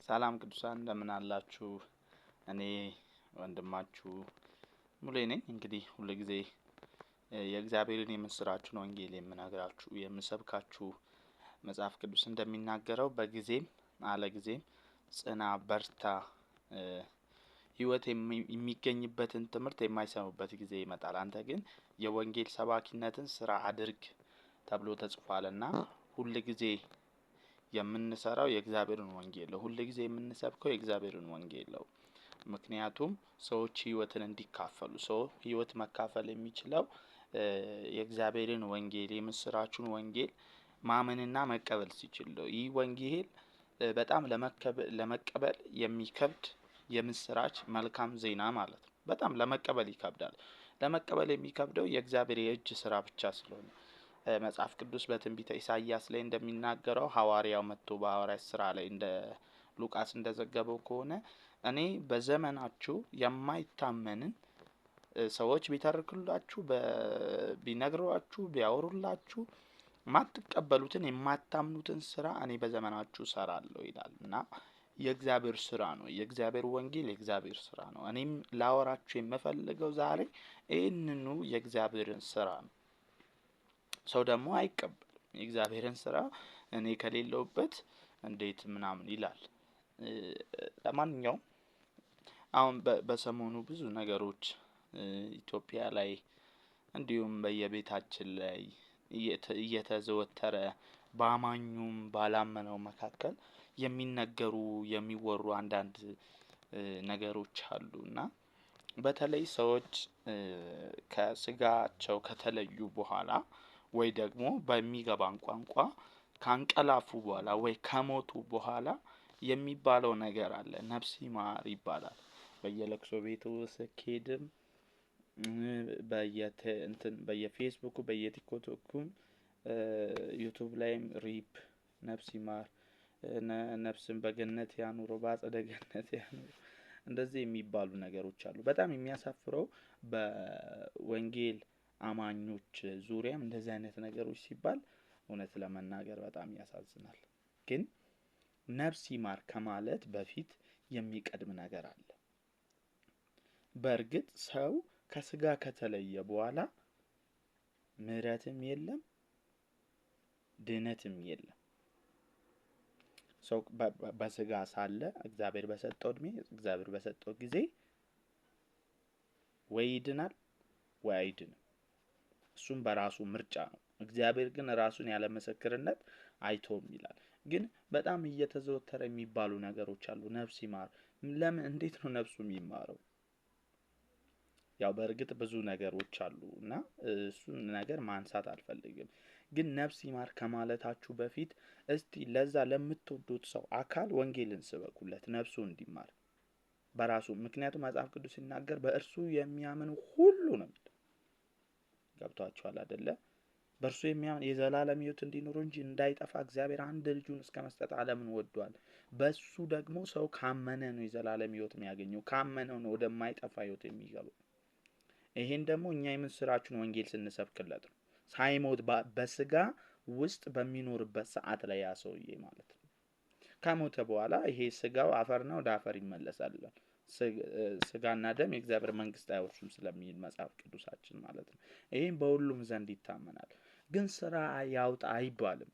ሰላም ቅዱሳን እንደምን አላችሁ? እኔ ወንድማችሁ ሙሌ ነኝ። እንግዲህ ሁሉ ጊዜ የእግዚአብሔርን የምስራቹን ወንጌል የምነግራችሁ የምሰብካችሁ መጽሐፍ ቅዱስ እንደሚናገረው በጊዜም አለጊዜም ጽና፣ በርታ፣ ህይወት የሚገኝበትን ትምህርት የማይሰሙበት ጊዜ ይመጣል። አንተ ግን የወንጌል ሰባኪነትን ስራ አድርግ ተብሎ ተጽፏልና ሁሉ ጊዜ የምንሰራው የእግዚአብሔርን ወንጌል ነው። ሁሉ ጊዜ የምንሰብከው የእግዚአብሔርን ወንጌል ነው። ምክንያቱም ሰዎች ህይወትን እንዲካፈሉ ሰው ህይወት መካፈል የሚችለው የእግዚአብሔርን ወንጌል የምስራቹን ወንጌል ማመንና መቀበል ሲችል ነው። ይህ ወንጌል በጣም ለመቀበል የሚከብድ የምስራች መልካም ዜና ማለት ነው። በጣም ለመቀበል ይከብዳል። ለመቀበል የሚከብደው የእግዚአብሔር የእጅ ስራ ብቻ ስለሆነ መጽሐፍ ቅዱስ በትንቢተ ኢሳይያስ ላይ እንደሚናገረው ሐዋርያው መጥቶ በሐዋርያት ስራ ላይ እንደ ሉቃስ እንደዘገበው ከሆነ እኔ በዘመናችሁ የማይታመንን ሰዎች ቢተርኩላችሁ ቢነግሯችሁ ቢያወሩላችሁ ማትቀበሉትን የማታምኑትን ስራ እኔ በዘመናችሁ ሰራለሁ ይላል እና የእግዚአብሔር ስራ ነው። የእግዚአብሔር ወንጌል የእግዚአብሔር ስራ ነው። እኔም ላወራችሁ የምፈልገው ዛሬ ይህንኑ የእግዚአብሔርን ስራ ነው። ሰው ደግሞ አይቀበልም የእግዚአብሔርን ስራ እኔ ከሌለውበት እንዴት ምናምን ይላል። ለማንኛውም አሁን በሰሞኑ ብዙ ነገሮች ኢትዮጵያ ላይ እንዲሁም በየቤታችን ላይ እየተዘወተረ በአማኙም ባላመነው መካከል የሚነገሩ የሚወሩ አንዳንድ ነገሮች አሉና በተለይ ሰዎች ከስጋቸው ከተለዩ በኋላ ወይ ደግሞ በሚገባን ቋንቋ ካንቀላፉ በኋላ ወይ ከሞቱ በኋላ የሚባለው ነገር አለ። ነፍስ ይማር ይባላል። በየለቅሶ ቤቱ ስኬድም በየፌስቡክ በየቲክቶክ ዩቲዩብ ላይም ሪፕ ነፍስ ይማር ነፍስን በገነት ያኑረው በአጸደ ገነት ያኑረው እንደዚህ የሚባሉ ነገሮች አሉ። በጣም የሚያሳፍረው በወንጌል አማኞች ዙሪያም እንደዚህ አይነት ነገሮች ሲባል እውነት ለመናገር በጣም ያሳዝናል። ግን ነፍስ ይማር ከማለት በፊት የሚቀድም ነገር አለ። በእርግጥ ሰው ከስጋ ከተለየ በኋላ ምህረትም የለም ድነትም የለም። ሰው በስጋ ሳለ እግዚአብሔር በሰጠው እድሜ እግዚአብሔር በሰጠው ጊዜ ወይ ይድናል ወይ አይድንም። እሱም በራሱ ምርጫ ነው። እግዚአብሔር ግን ራሱን ያለ ምስክርነት አይተውም ይላል። ግን በጣም እየተዘወተረ የሚባሉ ነገሮች አሉ። ነፍስ ይማር ለምን እንዴት ነው ነፍሱ የሚማረው? ያው በእርግጥ ብዙ ነገሮች አሉ እና እሱን ነገር ማንሳት አልፈልግም። ግን ነፍስ ይማር ከማለታችሁ በፊት እስቲ ለዛ ለምትወዱት ሰው አካል ወንጌልን ስበኩለት ነፍሱ እንዲማር በራሱ። ምክንያቱም መጽሐፍ ቅዱስ ሲናገር በእርሱ የሚያምን ሁሉ ነው የሚለው። ገብቷችኋል አይደለ? በእርሱ የሚያምን የዘላለም ሕይወት እንዲኖር እንጂ እንዳይጠፋ እግዚአብሔር አንድ ልጁን እስከመስጠት ዓለምን ወዷል። በሱ ደግሞ ሰው ካመነ ነው የዘላለም ሕይወት የሚያገኘው። ካመነው ነው ወደማይጠፋ ሕይወት የሚገባው። ይሄን ደግሞ እኛ የምስራቹን ወንጌል ስንሰብክለት ነው። ሳይሞት በስጋ ውስጥ በሚኖርበት ሰዓት ላይ ያ ሰውዬ ማለት ነው። ከሞተ በኋላ ይሄ ስጋው አፈርና ወደ አፈር ይመለሳል። ስጋና ደም የእግዚአብሔር መንግስት አይወርሱም ስለሚል መጽሐፍ ቅዱሳችን ማለት ነው። ይሄን በሁሉም ዘንድ ይታመናል። ግን ስራ ያውጣ አይባልም።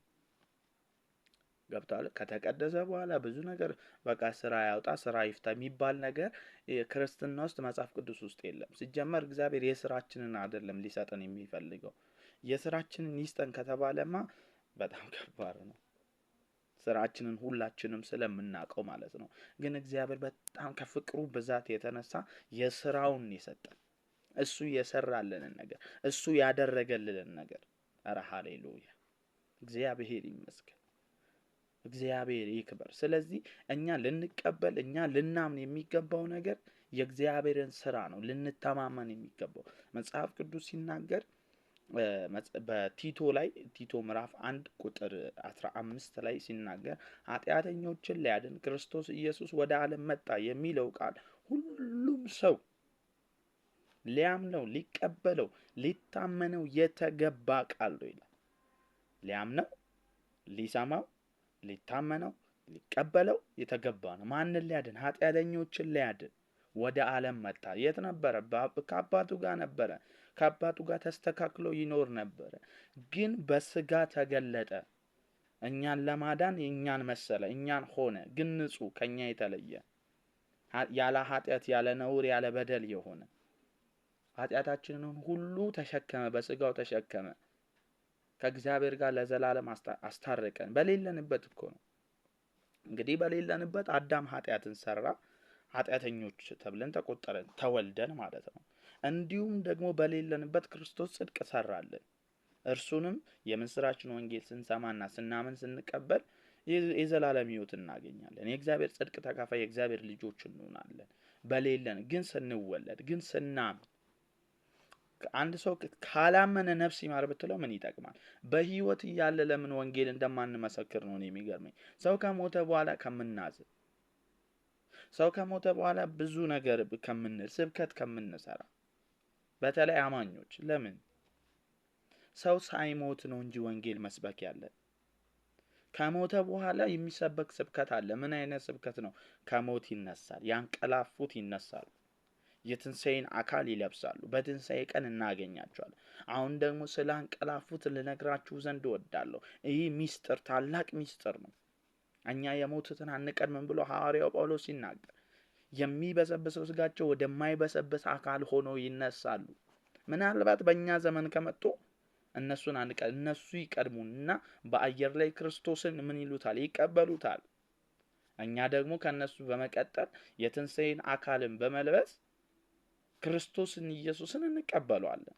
ገብቷል? ከተቀደሰ በኋላ ብዙ ነገር በቃ ስራ ያውጣ ስራ ይፍታ የሚባል ነገር ክርስትና ውስጥ መጽሐፍ ቅዱስ ውስጥ የለም። ሲጀመር እግዚአብሔር የስራችንን አይደለም ሊሰጠን የሚፈልገው። የስራችንን ይስጠን ከተባለማ በጣም ከባድ ነው። ስራችንን ሁላችንም ስለምናውቀው ማለት ነው። ግን እግዚአብሔር በጣም ከፍቅሩ ብዛት የተነሳ የስራውን የሰጠን እሱ የሰራልንን ነገር እሱ ያደረገልንን ነገር ኧረ ሃሌሉያ እግዚአብሔር ይመስገን። እግዚአብሔር ይክበር። ስለዚህ እኛ ልንቀበል እኛ ልናምን የሚገባው ነገር የእግዚአብሔርን ስራ ነው። ልንተማመን የሚገባው መጽሐፍ ቅዱስ ሲናገር በቲቶ ላይ ቲቶ ምዕራፍ 1 ቁጥር 15 ላይ ሲናገር ኃጢአተኞችን ሊያድን ክርስቶስ ኢየሱስ ወደ ዓለም መጣ የሚለው ቃል ሁሉም ሰው ሊያምነው ሊቀበለው ሊታመነው የተገባ ቃል ነው ይላል። ሊያምነው ሊሰማው ሊታመነው ሊቀበለው የተገባ ነው። ማንን ሊያድን? ኃጢአተኞችን ሊያድን ወደ ዓለም መጣ። የት ነበረ? ከአባቱ ጋር ነበረ። ከአባቱ ጋር ተስተካክሎ ይኖር ነበረ። ግን በስጋ ተገለጠ። እኛን ለማዳን እኛን መሰለ፣ እኛን ሆነ። ግን ንጹሕ፣ ከኛ የተለየ ያለ ኃጢአት ያለ ነውር ያለ በደል የሆነ ኃጢአታችንን ሁሉ ተሸከመ፣ በስጋው ተሸከመ። ከእግዚአብሔር ጋር ለዘላለም አስታረቀን። በሌለንበት እኮ ነው እንግዲህ በሌለንበት አዳም ኃጢአትን ሰራ፣ ኃጢአተኞች ተብለን ተቆጠረን፣ ተወልደን ማለት ነው። እንዲሁም ደግሞ በሌለንበት ክርስቶስ ጽድቅ ሰራልን። እርሱንም የምስራችን ወንጌል ስንሰማና ስናምን ስንቀበል የዘላለም ሕይወት እናገኛለን። የእግዚአብሔር ጽድቅ ተካፋይ የእግዚአብሔር ልጆች እንሆናለን። በሌለን ግን ስንወለድ ግን ስናምን አንድ ሰው ካላመነ ነፍስ ይማር ብትለው ምን ይጠቅማል? በህይወት እያለ ለምን ወንጌል እንደማንመሰክር ነው የሚገርመኝ። ሰው ከሞተ በኋላ ከምናዝን፣ ሰው ከሞተ በኋላ ብዙ ነገር ከምንል፣ ስብከት ከምንሰራ፣ በተለይ አማኞች ለምን ሰው ሳይሞት ነው እንጂ ወንጌል መስበክ ያለን። ከሞተ በኋላ የሚሰበክ ስብከት አለ። ምን አይነት ስብከት ነው? ከሞት ይነሳል፣ ያንቀላፉት ይነሳሉ፣ የትንሣኤን አካል ይለብሳሉ፣ በትንሣኤ ቀን እናገኛቸዋለን። አሁን ደግሞ ስለ አንቀላፉት ልነግራችሁ ዘንድ እወዳለሁ። ይህ ሚስጥር ታላቅ ሚስጥር ነው። እኛ የሞቱትን አንቀድምም ብሎ ሐዋርያው ጳውሎስ ሲናገር የሚበሰብሰው ስጋቸው ወደማይበሰብስ አካል ሆኖ ይነሳሉ። ምናልባት በእኛ ዘመን ከመጡ እነሱ ይቀድሙና በአየር ላይ ክርስቶስን ምን ይሉታል? ይቀበሉታል። እኛ ደግሞ ከነሱ በመቀጠል የትንሣኤን አካልን በመልበስ ክርስቶስን ኢየሱስን እንቀበለዋለን።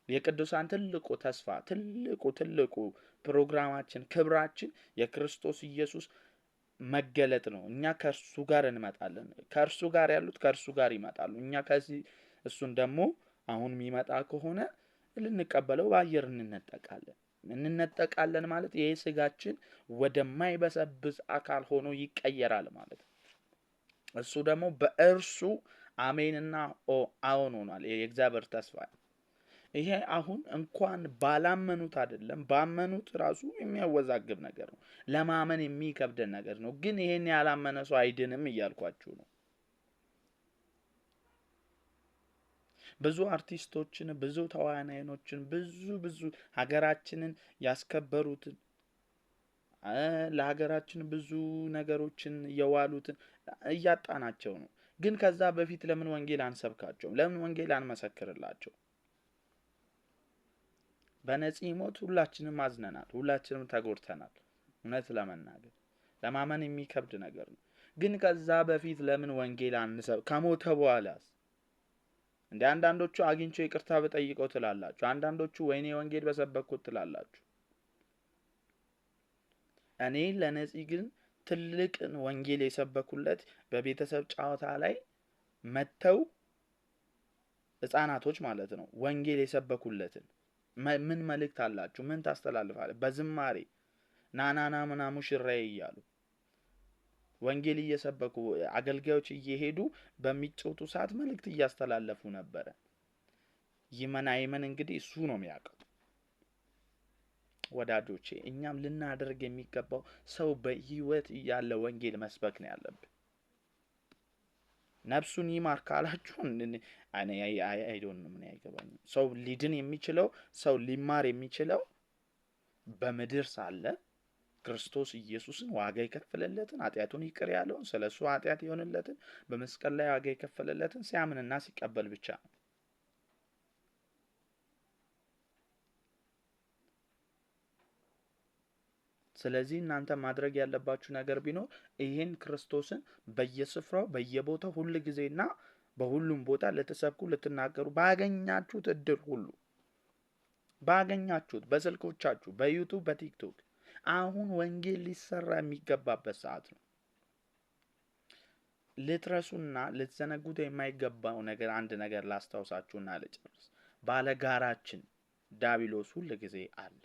የቅዱሳን ትልቁ ተስፋ ትልቁ ፕሮግራማችን ክብራችን የክርስቶስ ኢየሱስ መገለጥ ነው። እኛ ከእርሱ ጋር እንመጣለን። ከእርሱ ጋር ያሉት ከእርሱ ጋር ይመጣሉ። እኛ ከዚህ እሱን ደግሞ አሁን የሚመጣ ከሆነ ልንቀበለው በአየር እንነጠቃለን ማለት ይሄ ስጋችን ወደማይበሰብስ አካል ሆኖ ይቀየራል ማለት ነው። እሱ ደግሞ በእርሱ አሜንና አዎን ሆኗል። የእግዚአብሔር ተስፋ ይሄ አሁን እንኳን ባላመኑት አይደለም፣ ባመኑት ራሱ የሚያወዛግብ ነገር ነው። ለማመን የሚከብድ ነገር ነው። ግን ይሄን ያላመነ ሰው አይድንም እያልኳችሁ ነው። ብዙ አርቲስቶችን፣ ብዙ ተዋናዮችን፣ ብዙ ሀገራችንን ያስከበሩትን ለሀገራችን ብዙ ነገሮችን የዋሉትን እያጣናቸው ነው። ግን ከዛ በፊት ለምን ወንጌል አንሰብካቸውም? ለምን ወንጌል አንመሰክርላቸው? በነፂ ሞት ሁላችንም አዝነናል፣ ሁላችንም ተጎድተናል። እውነት ለመናገር ለማመን የሚከብድ ነገር ነው። ግን ከዛ በፊት ለምን ወንጌል አንሰብክ? ከሞተ በኋላስ እንደ አንዳንዶቹ አግኝቼው ይቅርታ በጠይቀው ትላላችሁ፣ አንዳንዶቹ ወይኔ ወንጌል በሰበኩት ትላላችሁ። እኔ ለነፂ ግን ትልቅን ወንጌል የሰበኩለት በቤተሰብ ጨዋታ ላይ መተው ህፃናቶች ማለት ነው ወንጌል የሰበኩለትን ምን መልእክት አላችሁ? ምን ታስተላልፋለ? በዝማሬ ናናና ምና ሙሽራዬ እያሉ ወንጌል እየሰበኩ አገልጋዮች እየሄዱ በሚጮቱ ሰዓት መልእክት እያስተላለፉ ነበረ። ይመን እንግዲህ እሱ ነው የሚያውቀው። ወዳጆቼ እኛም ልናደርግ የሚገባው ሰው በህይወት እያለ ወንጌል መስበክ ነው ያለብን። ነፍሱን ይማር ካላችሁ አይ ዶንት ኖ ምን አይገባኝም። ሰው ሊድን የሚችለው ሰው ሊማር የሚችለው በምድር ሳለ ክርስቶስ ኢየሱስን ዋጋ የከፈለለትን ኃጢአቱን ይቅር ያለውን ስለሱ ኃጢአት የሆነለትን በመስቀል ላይ ዋጋ የከፈለለትን ሲያምንና ሲቀበል ብቻ ነው። ስለዚህ እናንተ ማድረግ ያለባችሁ ነገር ቢኖር ይሄን ክርስቶስን በየስፍራው በየቦታው ሁሉ ጊዜና በሁሉም ቦታ ልትሰብኩ ልትናገሩ ባገኛችሁት እድል ሁሉ ባገኛችሁት በስልኮቻችሁ በዩቲዩብ በቲክቶክ አሁን ወንጌል ሊሰራ የሚገባበት ሰዓት ነው። ልትረሱና ልትዘነጉት የማይገባው ነገር አንድ ነገር ላስታውሳችሁና ልጨርስ። ባለጋራችን ዲያብሎስ ሁሉ ጊዜ አለ።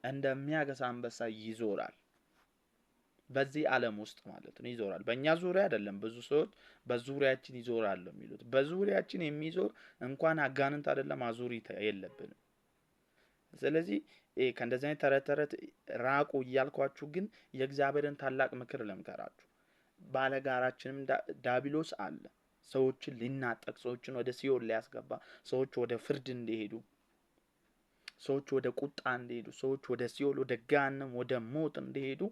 እንደሚያገሳ አንበሳ ይዞራል። በዚህ ዓለም ውስጥ ማለት ነው ይዞራል። በእኛ ዙሪያ አይደለም። ብዙ ሰዎች በዙሪያችን ይዞራል የሚሉት በዙሪያችን የሚዞር እንኳን አጋንንት አይደለም አዙሪት የለብንም። ስለዚህ ከእንደዚህ አይነት ተረት ተረት ራቁ እያልኳችሁ ግን የእግዚአብሔርን ታላቅ ምክር ልምከራችሁ። ባለጋራችንም ዳቢሎስ አለ። ሰዎችን ሊናጠቅ፣ ሰዎችን ወደ ሲኦል ሊያስገባ፣ ሰዎች ወደ ፍርድ እንዲሄዱ፣ ሰዎች ወደ ቁጣ እንዲሄዱ፣ ሰዎች ወደ ሲኦል፣ ወደ ገሃነም፣ ወደ ሞት እንዲሄዱ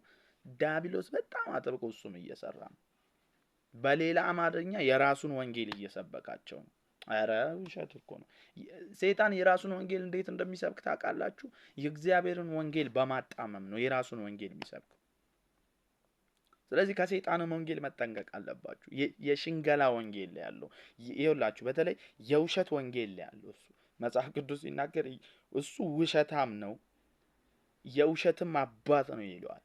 ዳቢሎስ በጣም አጥብቆ እሱም እየሰራ ነው። በሌላ አማርኛ የራሱን ወንጌል እየሰበካቸው ነው። አረ ውሸት እኮ ነው። ሰይጣን የራሱን ወንጌል እንዴት እንደሚሰብክ ታውቃላችሁ? የእግዚአብሔርን ወንጌል በማጣመም ነው የራሱን ወንጌል የሚሰብክ። ስለዚህ ከሰይጣን ወንጌል መጠንቀቅ አለባችሁ። የሽንገላ ወንጌል ላይ ያለው ይኸውላችሁ፣ በተለይ የውሸት ወንጌል ላይ ያለው እሱ መጽሐፍ ቅዱስ ሲናገር እሱ ውሸታም ነው፣ የውሸትም አባት ነው ይለዋል።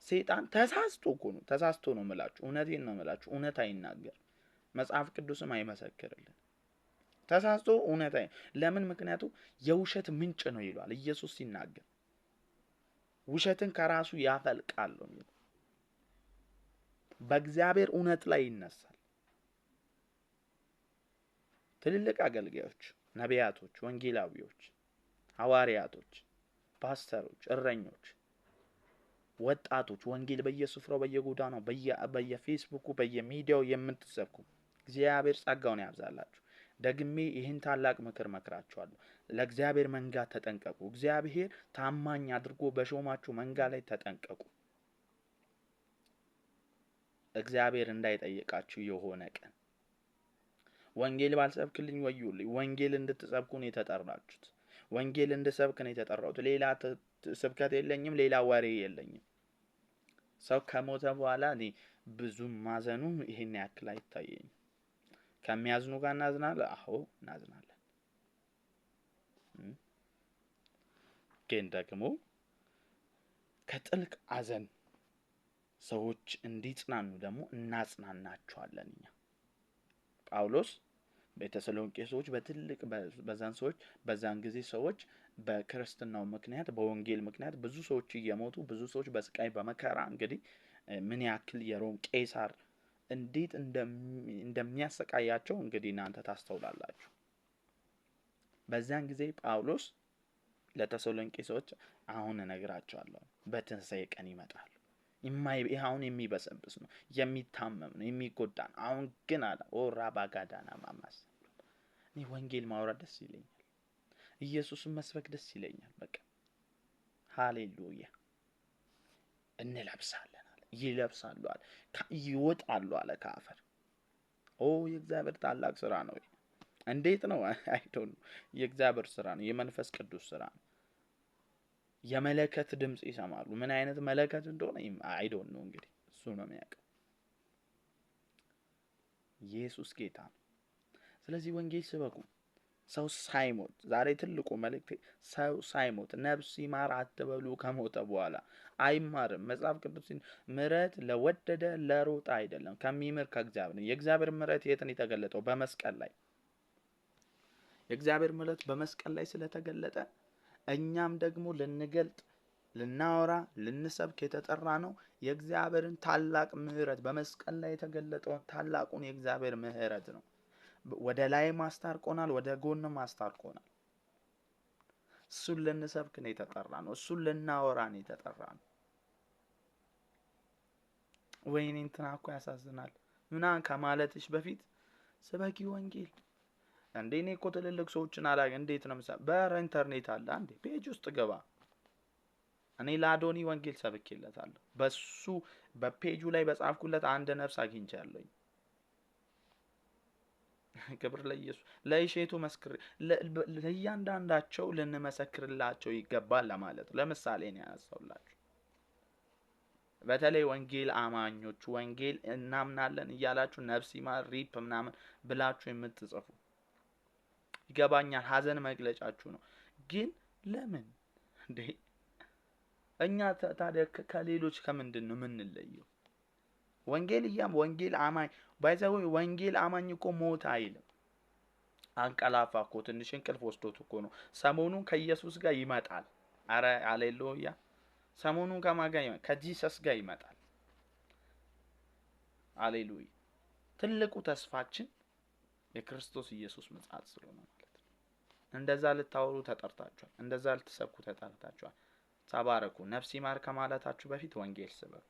ሰይጣን ተሳስቶ እኮ ነው፣ ተሳስቶ ነው የምላችሁ። እውነቴን ነው የምላችሁ። እውነት አይናገር፣ መጽሐፍ ቅዱስም አይመሰክርልን። ተሳስቶ እውነት ለምን? ምክንያቱ የውሸት ምንጭ ነው ይለዋል ኢየሱስ ሲናገር። ውሸትን ከራሱ ያፈልቃል ነው የሚለው። በእግዚአብሔር እውነት ላይ ይነሳል። ትልልቅ አገልጋዮች፣ ነቢያቶች፣ ወንጌላዊዎች፣ ሐዋርያቶች፣ ፓስተሮች፣ እረኞች፣ ወጣቶች ወንጌል በየስፍራው በየጎዳናው በየፌስቡኩ በየሚዲያው የምትሰብኩ እግዚአብሔር ጸጋውን ያብዛላችሁ። ደግሜ ይህን ታላቅ ምክር መክራችኋለሁ። ለእግዚአብሔር መንጋ ተጠንቀቁ። እግዚአብሔር ታማኝ አድርጎ በሾማችሁ መንጋ ላይ ተጠንቀቁ። እግዚአብሔር እንዳይጠይቃችሁ የሆነ ቀን ወንጌል ባልሰብክልኝ ወዮልኝ። ወንጌል እንድትሰብኩ ነው የተጠራችሁት። ወንጌል እንድሰብክ ነው የተጠራሁት። ሌላ ስብከት የለኝም፣ ሌላ ወሬ የለኝም። ሰው ከሞተ በኋላ እኔ ብዙም ማዘኑ ይሄን ያክል አይታየኝም። ከሚያዝኑ ጋር እናዝናለን። አዎ እናዝናለን። ግን ደግሞ ከጥልቅ አዘን ሰዎች እንዲጽናኑ ደግሞ እናጽናናቸዋለን። እኛ ጳውሎስ በተሰሎንቄ ሰዎች በትልቅ በዛን ጊዜ ሰዎች በክርስትናው ምክንያት በወንጌል ምክንያት ብዙ ሰዎች እየሞቱ ብዙ ሰዎች በስቃይ በመከራ እንግዲህ ምን ያክል የሮም ቄሳር እንዴት እንደሚያሰቃያቸው እንግዲህ እናንተ ታስተውላላችሁ። በዛን ጊዜ ጳውሎስ ለተሰሎንቄ ሰዎች አሁን እነግራቸዋለሁ በትንሣኤ ቀን ይመጣሉ። አሁን የሚበሰብስ ነው፣ የሚታመም ነው፣ የሚጎዳ ነው። አሁን ግን አለ ኦራ ባጋዳና ማማስ እኔ ወንጌል ማውራት ደስ ይለኛል። ኢየሱስን መስበክ ደስ ይለኛል። በቃ ሃሌሉያ። እንለብሳለን አለ፣ ይለብሳሉ አለ፣ ይወጣሉ አለ ከአፈር። ኦ የእግዚአብሔር ታላቅ ስራ ነው። እንዴት ነው? አይዶን የእግዚአብሔር ስራ ነው፣ የመንፈስ ቅዱስ ስራ ነው። የመለከት ድምጽ ይሰማሉ። ምን አይነት መለከት እንደሆነ አይዶን ነው እንግዲህ እሱ ነው የሚያውቀው። ኢየሱስ ጌታ ነው። ስለዚህ ወንጌል ስበኩ። ሰው ሳይሞት ዛሬ ትልቁ መልእክቴ ሰው ሳይሞት ነፍስ ይማር አትበሉ። ከሞተ በኋላ አይማርም። መጽሐፍ ቅዱስ ምሕረት ለወደደ ለሮጣ አይደለም፣ ከሚምር ከእግዚአብሔር ነው። የእግዚአብሔር ምሕረት የት ነው የተገለጠው? በመስቀል ላይ። የእግዚአብሔር ምሕረት በመስቀል ላይ ስለተገለጠ እኛም ደግሞ ልንገልጥ፣ ልናወራ፣ ልንሰብክ የተጠራ ነው የእግዚአብሔርን ታላቅ ምሕረት። በመስቀል ላይ የተገለጠውን ታላቁን የእግዚአብሔር ምሕረት ነው። ወደ ላይ ማስታርቆናል፣ ወደ ጎን ማስታርቆናል። እሱን ልንሰብክ ነው የተጠራ ነው። እሱን ልናወራ ነው የተጠራ ነው። ወይኔ እንትና እኮ ያሳዝናል ምናምን ከማለትሽ በፊት ስበኪ ወንጌል። እንዴ እኔ እኮ ትልልቅ ሰዎችን አላገኝ እንዴት ነው በኢንተርኔት አለ አንዴ ፔጅ ውስጥ ገባ። እኔ ለአዶኒ ወንጌል ሰብኬለታለሁ። በሱ በፔጁ ላይ በጻፍኩለት አንድ ነፍስ አግኝቻለሁ። ክብር ለኢየሱስ። ለኢሼቱ መስክር፣ ለእያንዳንዳቸው ልንመሰክርላቸው ይገባል ለማለት ለምሳሌ ነው ያነሳውላችሁ። በተለይ ወንጌል አማኞች ወንጌል እናምናለን እያላችሁ ነፍስ ይማር ሪፕ ምናምን ብላችሁ የምትጽፉ ይገባኛል፣ ሀዘን መግለጫችሁ ነው። ግን ለምን እንዴ እኛ ታዲያ ከሌሎች ከምንድን ነው የምንለየው? ወንጌል አማኝ ባይዘው ወንጌል አማኝ እኮ ሞት አይልም። አንቀላፋ እኮ ትንሽ እንቅልፍ ወስዶት እኮ ነው። ሰሞኑን ከኢየሱስ ጋር ይመጣል። አረ ሃሌሉያ። ሰሞኑን ከማን ጋር ይመጣል? ከጂሰስ ጋር ይመጣል። ሃሌሉያ። ትልቁ ተስፋችን የክርስቶስ ኢየሱስ ምጽአት ስለሆነ ማለት ነው። እንደዛ ልታወሩ ተጠርታችኋል። እንደዛ ልትሰብኩ ተጠርታችኋል። ተባረኩ። ነፍስ ይማር ከማለታችሁ በፊት ወንጌል ስበኩ።